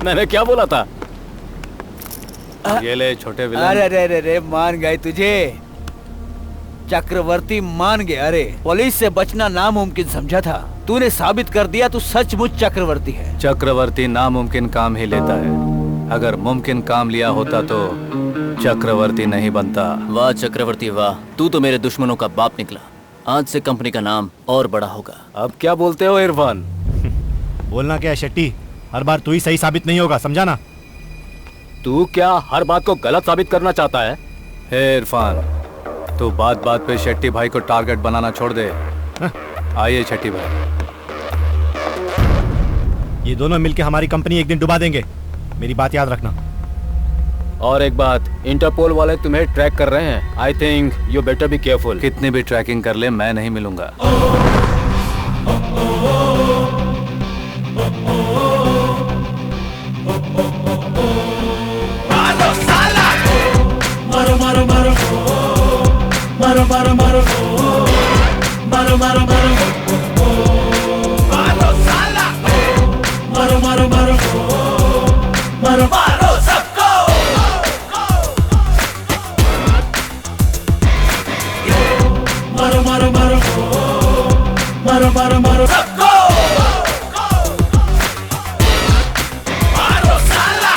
मैंने क्या बोला था? ये ले छोटे विलन। अरे अरे अरे अरे, मान गए तुझे चक्रवर्ती, मान गए। अरे पुलिस से बचना नामुमकिन समझा था, तूने साबित कर दिया तू सचमुच चक्रवर्ती है। चक्रवर्ती नामुमकिन काम ही लेता है, अगर मुमकिन काम लिया होता तो चक्रवर्ती नहीं बनता। वाह चक्रवर्ती वाह, तू तो मेरे दुश्मनों का बाप निकला। आज से कंपनी का नाम और बड़ा होगा। अब क्या बोलते हो इरफान? बोलना क्या है शेट्टी, हर बार तू ही सही साबित नहीं होगा, समझा ना? तू क्या हर बात को गलत साबित करना चाहता है? हे इरफान, तू बात बात पे शेट्टी भाई को टारगेट बनाना छोड़ दे। आइए शेट्टी भाई। ये दोनों मिलके हमारी कंपनी एक दिन डुबा देंगे, मेरी बात याद रखना। और एक बात, इंटरपोल वाले तुम्हें ट्रैक कर रहे हैं। I think you better be careful. कितनी भी ट्रैकिंग कर ले, मैं नहीं मिलूंगा। मारो मारो मारो मारो मारो मारो मारो मारो मारो मारो साला मारो मारो मारो मारो मारो सबको मारो मारो मारो मारो मारो मारो सबको मारो साला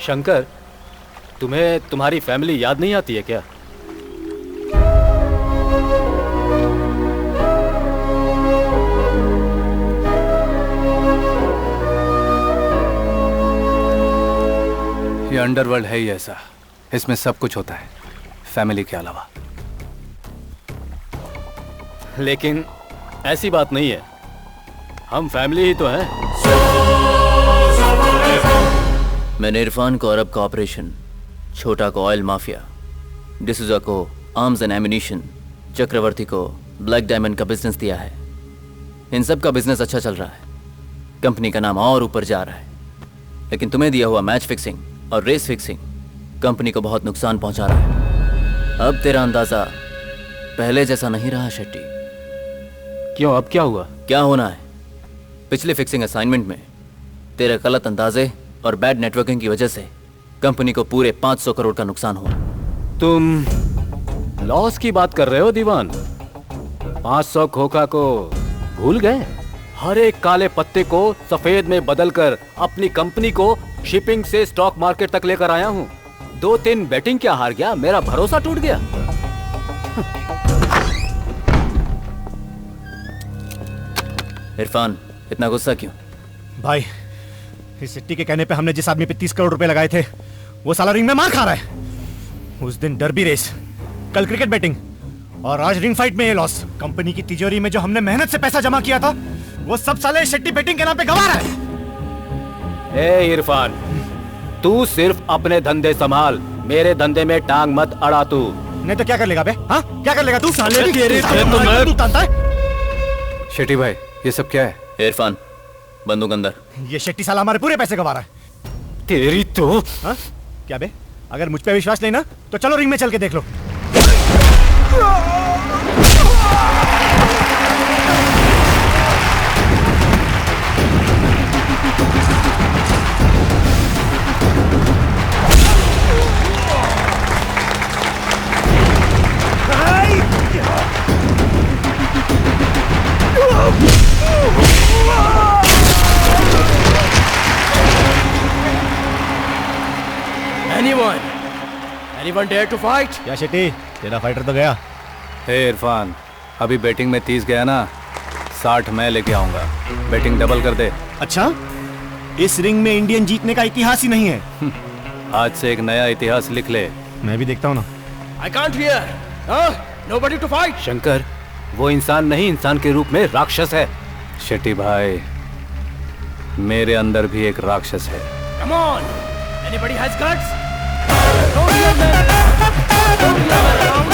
शंकर, तुम्हें तुम्हारी फैमिली याद नहीं आती है क्या? ये अंडरवर्ल्ड है ही ऐसा, इसमें सब कुछ होता है फैमिली के अलावा। लेकिन ऐसी बात नहीं है, हम फैमिली ही तो हैं। मैंने इरफान को अरब का ऑपरेशन, छोटा को ऑयल माफिया, डिसूजा को आर्म्स एंड एमिनिशन, चक्रवर्ती को ब्लैक डायमंड का बिजनेस दिया है। इन सब का बिजनेस अच्छा चल रहा है, कंपनी का नाम और ऊपर जा रहा है। लेकिन तुम्हें दिया हुआ मैच फिक्सिंग और रेस फिक्सिंग कंपनी को बहुत नुकसान पहुंचा रहा है। अब तेरा अंदाजा पहले जैसा नहीं रहा शेट्टी। क्यों, अब क्या हुआ? क्या होना है, पिछले फिक्सिंग असाइनमेंट में तेरे गलत अंदाजे और बैड नेटवर्किंग की वजह से कंपनी को पूरे 500 करोड़ का नुकसान हुआ। तुम लॉस की बात कर रहे हो दीवान? 500 खोखा को भूल गए? हर एक काले पत्ते को सफेद में बदलकर अपनी कंपनी को शिपिंग से स्टॉक मार्केट तक लेकर आया हूँ। 2-3 बैटिंग क्या हार गया, मेरा भरोसा टूट गया। इरफान, इतना गुस्सा क्यों? भाई, इस सिट्टी के कहने पे हमने जिस आदमी पे 30 करोड़ रुपए लगाए थे, वो साला रिंग में मार खा रहा है। उस दिन डर्बी रेस, कल क्रिकेट बैटिंग और आज रिंग फाइट में ये लॉस। कंपनी की तिजोरी में जो हमने मेहनत से पैसा जमा किया था, वो सब साले सिट्टी बैटिंग के नाम पे गंवा रहा है। ए इरफान, तू सिर्फ अपने धंधे संभाल, मेरे धंधे में टांग मत अड़ा तू। नहीं तो क्या कर लेगा बे? हाँ, क्या कर लेगा तू? साले तू जानता है? शेट्टी भाई, ये सब क्या है? इरफान, बंदूक अंदर। ये शेट्टी साला हमारे पूरे पैसे गंवा रहा है। तेरी तो। हाँ? क्या बे? अगर मुझ पे विश्वास नहीं ना, तो चलो रिंग में चल के देख लो। Anyone dare to fight? क्या शेट्टी, तेरा फाइटर तो गया। हे इरफान, अभी बैटिंग में 30 गया ना, 60 मैं लेके आऊंगा। बैटिंग डबल कर दे। अच्छा, इस रिंग में इंडियन जीतने का इतिहास ही नहीं है। आज से एक नया इतिहास लिख ले। मैं भी देखता हूँ ना। I can't hear. Nobody to fight. Shankar, वो इंसान नहीं, इंसान के रूप में राक्षस है। शेट्टी भाई, मेरे अंदर भी एक राक्षस है। Come on. Anybody has guts? Don't hear them. Don't hear them around.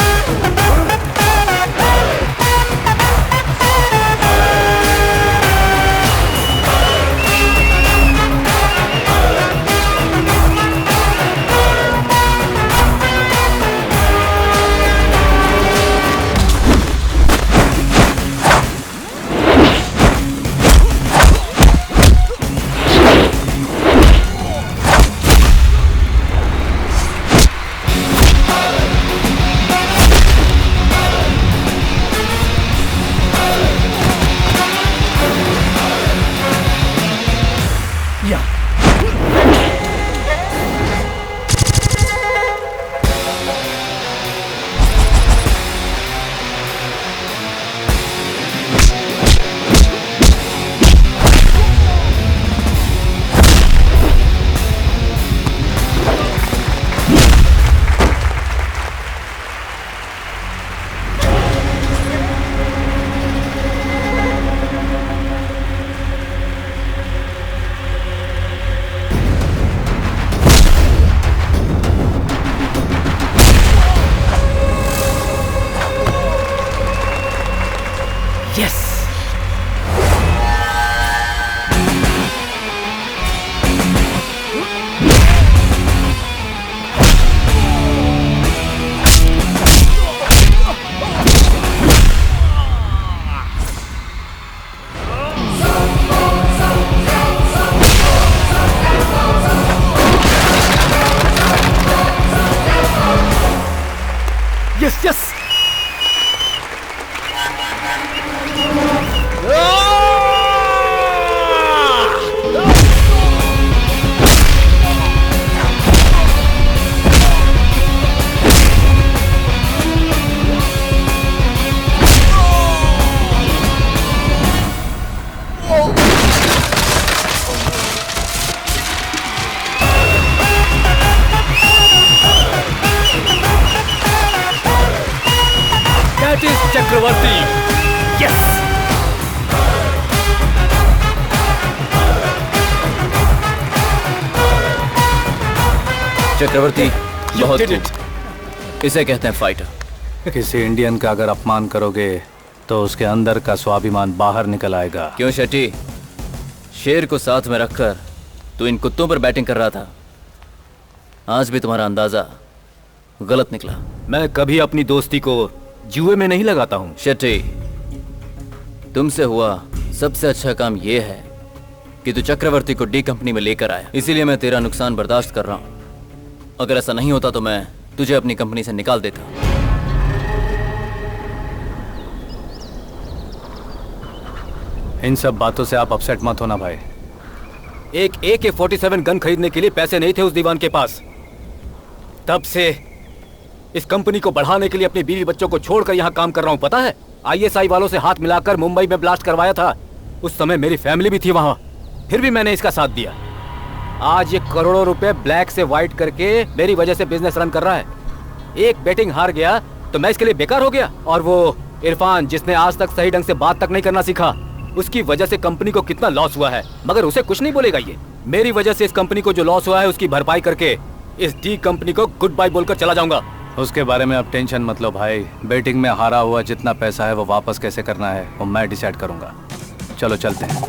Chakravarti. Yes. Chakravarti बहुत खूब। इसे कहते हैं फाइटर। किसी इंडियन का अगर अपमान करोगे तो उसके अंदर का स्वाभिमान बाहर निकल आएगा। क्यों शेट्टी, शेर को साथ में रखकर तू इन कुत्तों पर बैटिंग कर रहा था। आज भी तुम्हारा अंदाजा गलत निकला। मैं कभी अपनी दोस्ती को जुए में नहीं लगाता हूं। शेट्टी, तुमसे हुआ सबसे अच्छा काम यह है कि तू चक्रवर्ती को डी कंपनी में लेकर आया। इसीलिए मैं तेरा नुकसान बर्दाश्त कर रहा हूं। अगर ऐसा नहीं होता तो मैं तुझे अपनी कंपनी से निकाल देता। इन सब बातों से आप अपसेट मत होना भाई। एक AK-47 गन खरीदने के लिए पैसे नहीं थे उस दीवान के पास। तब से इस कंपनी को बढ़ाने के लिए अपनी बीवी बच्चों को छोड़कर यहाँ काम कर रहा हूँ। पता है, ISI वालों से हाथ मिलाकर मुंबई में ब्लास्ट करवाया था। उस समय मेरी फैमिली भी थी वहां, फिर भी मैंने इसका साथ दिया। आज ये करोड़ों रुपए ब्लैक से व्हाइट करके मेरी वजह से बिजनेस रन कर रहा है। एक बैटिंग हार गया तो मैं इसके लिए बेकार हो गया। और वो इरफान जिसने आज तक सही ढंग से बात तक नहीं करना सीखा, उसकी वजह से कंपनी को कितना लॉस हुआ है, मगर उसे कुछ नहीं बोलेगा ये। मेरी वजह से इस कंपनी को जो लॉस हुआ है उसकी भरपाई करके इस डी कंपनी को गुड बाय बोलकर चला जाऊंगा। उसके बारे में आप टेंशन मत लो भाई। बैटिंग में हारा हुआ जितना पैसा है वो वापस कैसे करना है वो मैं डिसाइड करूंगा। चलो चलते हैं।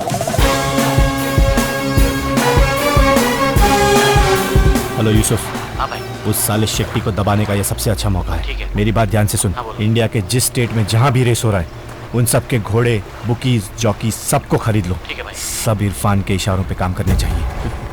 हेलो यूसुफ। हाँ भाई। उस साले शेट्टी को दबाने का ये सबसे अच्छा मौका है। ठीक है। मेरी बात ध्यान से सुन। हाँ, इंडिया के जिस स्टेट में जहां भी रेस हो रहा है उन सब के घोड़े, बुकीज, जॉकी सबको खरीद लो। ठीक है भाई। सब इरफान के इशारों पे काम करने चाहिए।